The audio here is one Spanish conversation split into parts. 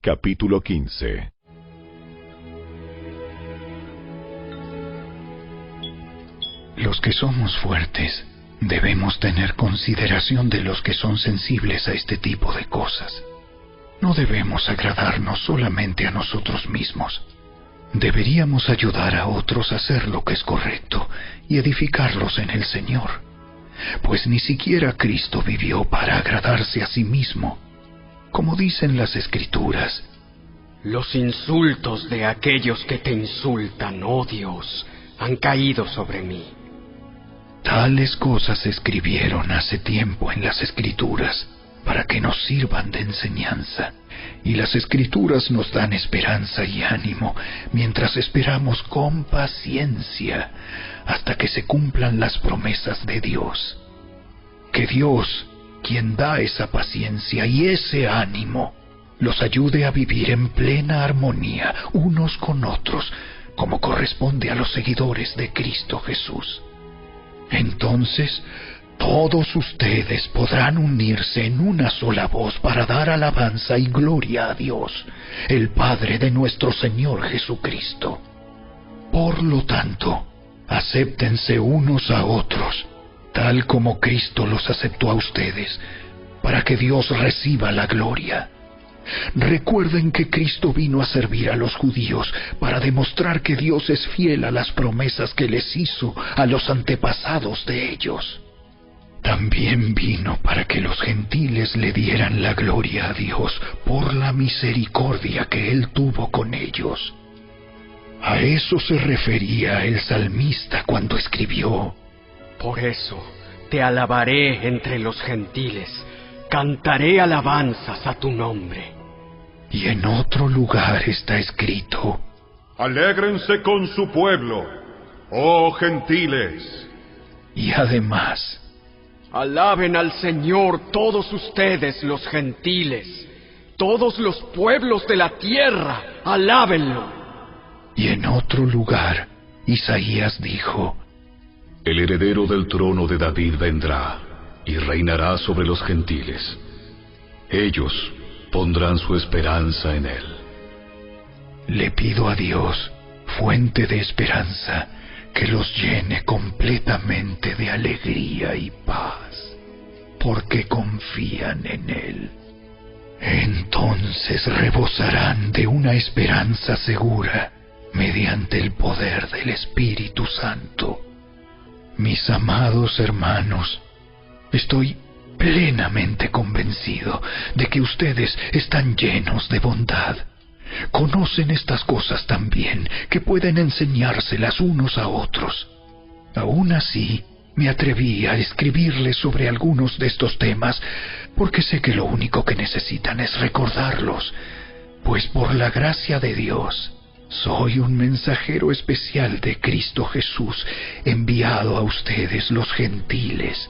Capítulo 15. Los que somos fuertes debemos tener consideración de los que son sensibles a este tipo de cosas. No debemos agradarnos solamente a nosotros mismos. Deberíamos ayudar a otros a hacer lo que es correcto y edificarlos en el Señor, pues ni siquiera Cristo vivió para agradarse a sí mismo. Como dicen las Escrituras: los insultos de aquellos que te insultan, oh Dios, han caído sobre mí. Tales cosas se escribieron hace tiempo en las Escrituras para que nos sirvan de enseñanza, y las Escrituras nos dan esperanza y ánimo mientras esperamos con paciencia hasta que se cumplan las promesas de Dios. Que Dios, quien da esa paciencia y ese ánimo, los ayude a vivir en plena armonía unos con otros, como corresponde a los seguidores de Cristo Jesús. Entonces, todos ustedes podrán unirse en una sola voz para dar alabanza y gloria a Dios, el Padre de nuestro Señor Jesucristo. Por lo tanto, acéptense unos a otros, tal como Cristo los aceptó a ustedes, para que Dios reciba la gloria. Recuerden que Cristo vino a servir a los judíos para demostrar que Dios es fiel a las promesas que les hizo a los antepasados de ellos. También vino para que los gentiles le dieran la gloria a Dios por la misericordia que Él tuvo con ellos. A eso se refería el salmista cuando escribió: por eso te alabaré entre los gentiles, cantaré alabanzas a tu nombre. Y en otro lugar está escrito: alégrense con su pueblo, oh gentiles. Y además: alaben al Señor todos ustedes los gentiles, todos los pueblos de la tierra, alábenlo. Y en otro lugar, Isaías dijo: el heredero del trono de David vendrá y reinará sobre los gentiles. Ellos pondrán su esperanza en él. Le pido a Dios, fuente de esperanza, que los llene completamente de alegría y paz, porque confían en Él. Entonces rebosarán de una esperanza segura mediante el poder del Espíritu Santo. Mis amados hermanos, estoy plenamente convencido de que ustedes están llenos de bondad. Conocen estas cosas tan bien que pueden enseñárselas unos a otros. Aún así, me atreví a escribirles sobre algunos de estos temas porque sé que lo único que necesitan es recordarlos, pues por la gracia de Dios soy un mensajero especial de Cristo Jesús, enviado a ustedes los gentiles.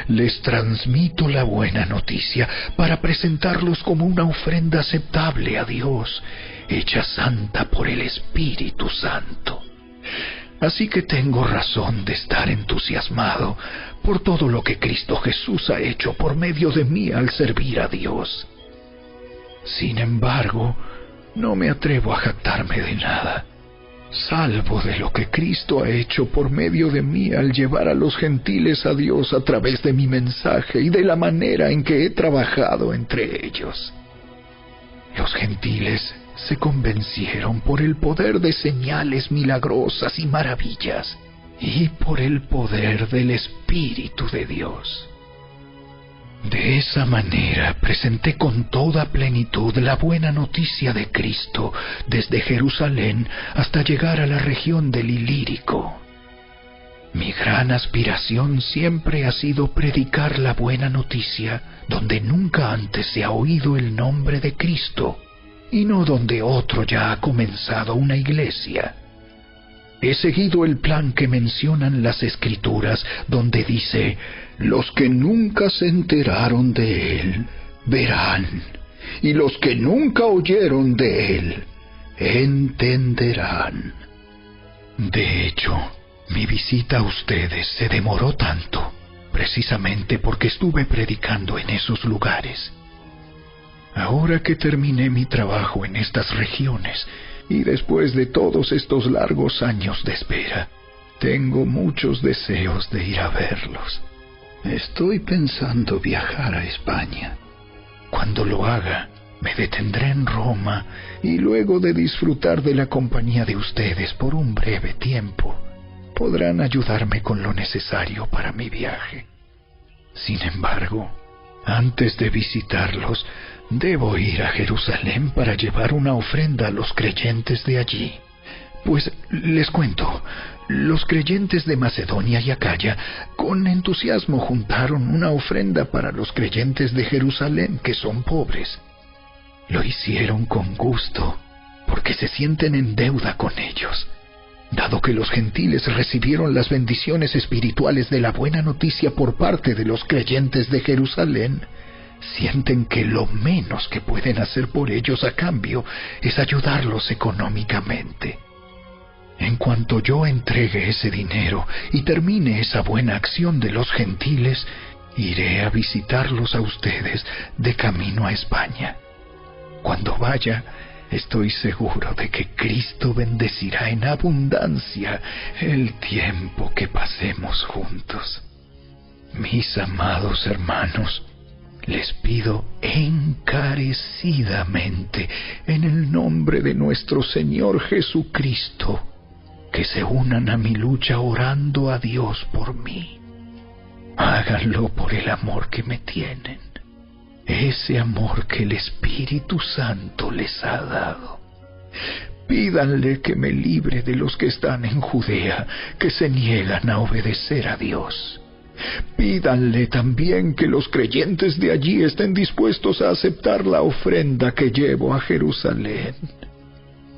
Les transmito la buena noticia para presentarlos como una ofrenda aceptable a Dios, hecha santa por el Espíritu Santo. Así que tengo razón de estar entusiasmado por todo lo que Cristo Jesús ha hecho por medio de mí al servir a Dios. Sin embargo, no me atrevo a jactarme de nada, salvo de lo que Cristo ha hecho por medio de mí al llevar a los gentiles a Dios a través de mi mensaje y de la manera en que he trabajado entre ellos. Los gentiles se convencieron por el poder de señales milagrosas y maravillas, y por el poder del Espíritu de Dios. De esa manera presenté con toda plenitud la buena noticia de Cristo desde Jerusalén hasta llegar a la región del Ilírico. Mi gran aspiración siempre ha sido predicar la buena noticia donde nunca antes se ha oído el nombre de Cristo, y no donde otro ya ha comenzado una iglesia. He seguido el plan que mencionan las Escrituras, donde dice: los que nunca se enteraron de Él, verán, y los que nunca oyeron de Él, entenderán. De hecho, mi visita a ustedes se demoró tanto, precisamente porque estuve predicando en esos lugares. Ahora que terminé mi trabajo en estas regiones, y después de todos estos largos años de espera, tengo muchos deseos de ir a verlos. Estoy pensando viajar a España. Cuando lo haga, me detendré en Roma y luego de disfrutar de la compañía de ustedes por un breve tiempo, podrán ayudarme con lo necesario para mi viaje. Sin embargo, antes de visitarlos, debo ir a Jerusalén para llevar una ofrenda a los creyentes de allí. Pues les cuento, los creyentes de Macedonia y Acaya con entusiasmo juntaron una ofrenda para los creyentes de Jerusalén que son pobres. Lo hicieron con gusto, porque se sienten en deuda con ellos. Dado que los gentiles recibieron las bendiciones espirituales de la buena noticia por parte de los creyentes de Jerusalén, sienten que lo menos que pueden hacer por ellos a cambio es ayudarlos económicamente. En cuanto yo entregue ese dinero y termine esa buena acción de los gentiles, iré a visitarlos a ustedes de camino a España. Cuando vaya, estoy seguro de que Cristo bendecirá en abundancia el tiempo que pasemos juntos. Mis amados hermanos, les pido encarecidamente, en el nombre de nuestro Señor Jesucristo, que se unan a mi lucha orando a Dios por mí. Háganlo por el amor que me tienen, ese amor que el Espíritu Santo les ha dado. Pídanle que me libre de los que están en Judea, que se niegan a obedecer a Dios. Pídanle también que los creyentes de allí estén dispuestos a aceptar la ofrenda que llevo a Jerusalén.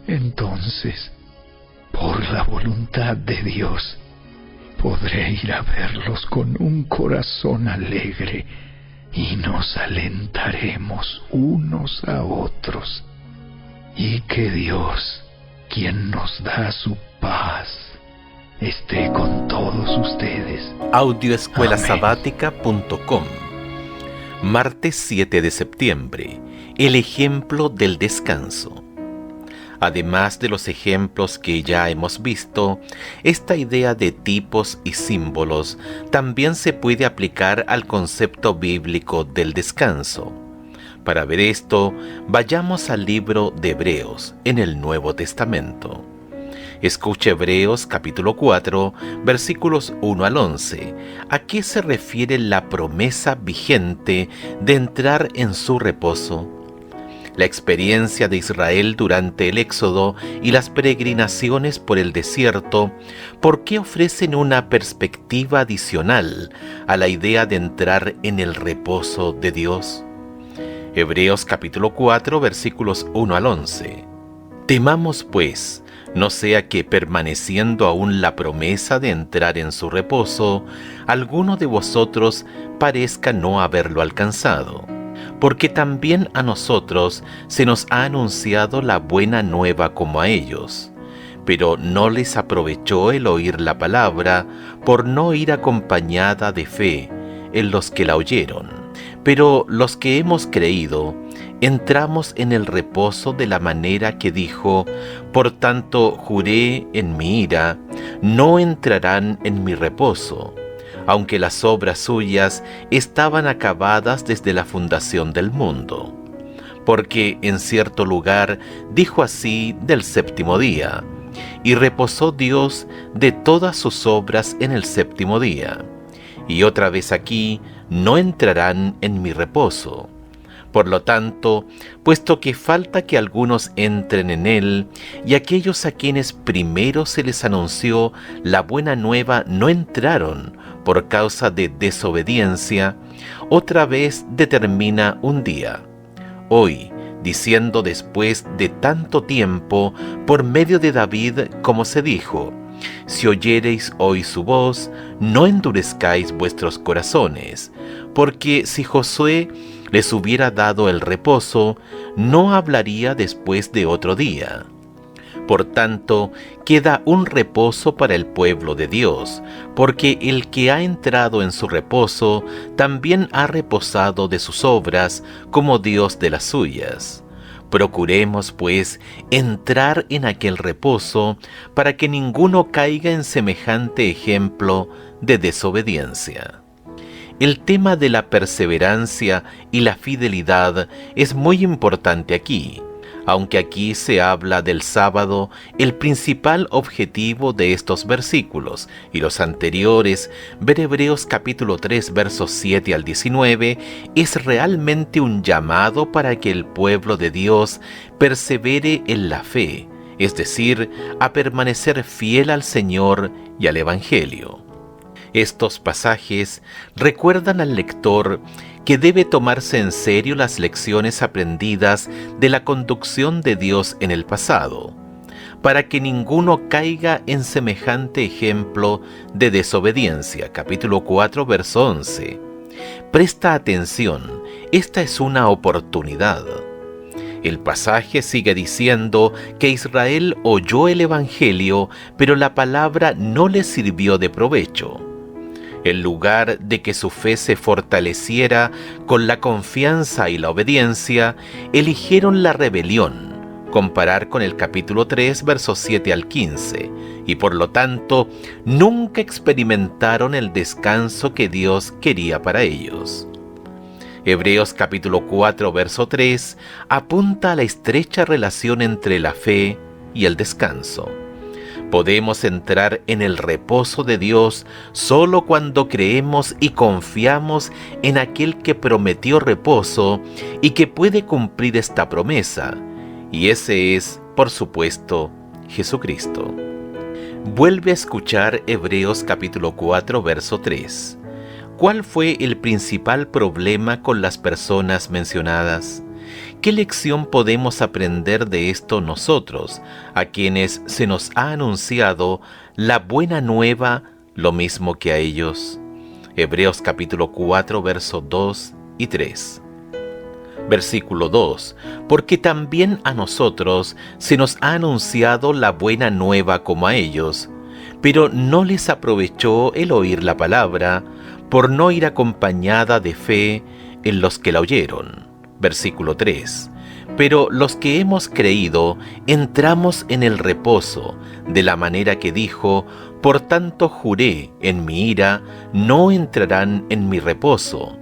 Entonces, por la voluntad de Dios, podré ir a verlos con un corazón alegre y nos alentaremos unos a otros. Y que Dios, quien nos da su paz, esté con todos ustedes. Audioescuelasabática.com. Martes 7 de septiembre. El ejemplo del descanso. Además de los ejemplos que ya hemos visto, esta idea de tipos y símbolos también se puede aplicar al concepto bíblico del descanso. Para ver esto, vayamos al libro de Hebreos en el Nuevo Testamento. Escuche Hebreos capítulo 4, versículos 1 al 11. ¿A qué se refiere la promesa vigente de entrar en su reposo? La experiencia de Israel durante el Éxodo y las peregrinaciones por el desierto, ¿por qué ofrecen una perspectiva adicional a la idea de entrar en el reposo de Dios? Hebreos capítulo 4, versículos 1 al 11. Temamos pues, no sea que permaneciendo aún la promesa de entrar en su reposo, alguno de vosotros parezca no haberlo alcanzado. Porque también a nosotros se nos ha anunciado la buena nueva como a ellos, pero no les aprovechó el oír la palabra por no ir acompañada de fe en los que la oyeron. Pero los que hemos creído, entramos en el reposo de la manera que dijo: por tanto juré en mi ira, no entrarán en mi reposo, aunque las obras suyas estaban acabadas desde la fundación del mundo. Porque en cierto lugar dijo así del séptimo día: y reposó Dios de todas sus obras en el séptimo día. Y otra vez aquí: no entrarán en mi reposo. Por lo tanto, puesto que falta que algunos entren en él, y aquellos a quienes primero se les anunció la buena nueva no entraron por causa de desobediencia, otra vez determina un día, hoy, diciendo después de tanto tiempo, por medio de David, como se dijo: si oyereis hoy su voz, no endurezcáis vuestros corazones, porque si Josué les hubiera dado el reposo, no hablaría después de otro día. Por tanto, queda un reposo para el pueblo de Dios, porque el que ha entrado en su reposo también ha reposado de sus obras, como Dios de las suyas. Procuremos, pues, entrar en aquel reposo, para que ninguno caiga en semejante ejemplo de desobediencia. El tema de la perseverancia y la fidelidad es muy importante aquí. Aunque aquí se habla del sábado, el principal objetivo de estos versículos y los anteriores, ver Hebreos capítulo 3 versos 7 al 19, es realmente un llamado para que el pueblo de Dios persevere en la fe, es decir, a permanecer fiel al Señor y al Evangelio. Estos pasajes recuerdan al lector que debe tomarse en serio las lecciones aprendidas de la conducción de Dios en el pasado, para que ninguno caiga en semejante ejemplo de desobediencia. Capítulo 4, verso 11. Presta atención, esta es una oportunidad. El pasaje sigue diciendo que Israel oyó el Evangelio, pero la palabra no le sirvió de provecho. En lugar de que su fe se fortaleciera con la confianza y la obediencia, eligieron la rebelión, comparar con el capítulo 3, versos 7 al 15, y por lo tanto nunca experimentaron el descanso que Dios quería para ellos. Hebreos capítulo 4, verso 3 apunta a la estrecha relación entre la fe y el descanso. Podemos entrar en el reposo de Dios solo cuando creemos y confiamos en aquel que prometió reposo y que puede cumplir esta promesa, y ese es, por supuesto, Jesucristo. Vuelve a escuchar Hebreos capítulo 4, verso 3. ¿Cuál fue el principal problema con las personas mencionadas? ¿Qué lección podemos aprender de esto nosotros, a quienes se nos ha anunciado la buena nueva, lo mismo que a ellos? Hebreos capítulo 4, versos 2 y 3. Versículo 2. Porque también a nosotros se nos ha anunciado la buena nueva como a ellos, pero no les aprovechó el oír la palabra, por no ir acompañada de fe en los que la oyeron. Versículo 3. Pero los que hemos creído entramos en el reposo, de la manera que dijo: por tanto juré en mi ira, no entrarán en mi reposo,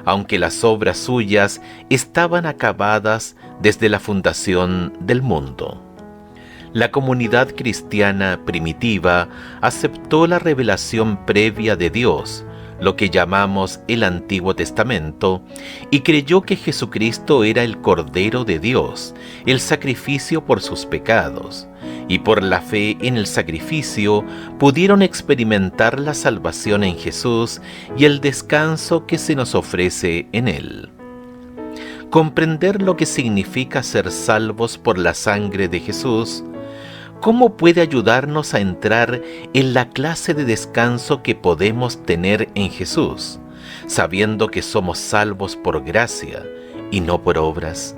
aunque las obras suyas estaban acabadas desde la fundación del mundo. La comunidad cristiana primitiva aceptó la revelación previa de Dios, lo que llamamos el Antiguo Testamento, y creyó que Jesucristo era el Cordero de Dios, el sacrificio por sus pecados, y por la fe en el sacrificio pudieron experimentar la salvación en Jesús y el descanso que se nos ofrece en Él. Comprender lo que significa ser salvos por la sangre de Jesús, ¿cómo puede ayudarnos a entrar en la clase de descanso que podemos tener en Jesús, sabiendo que somos salvos por gracia y no por obras?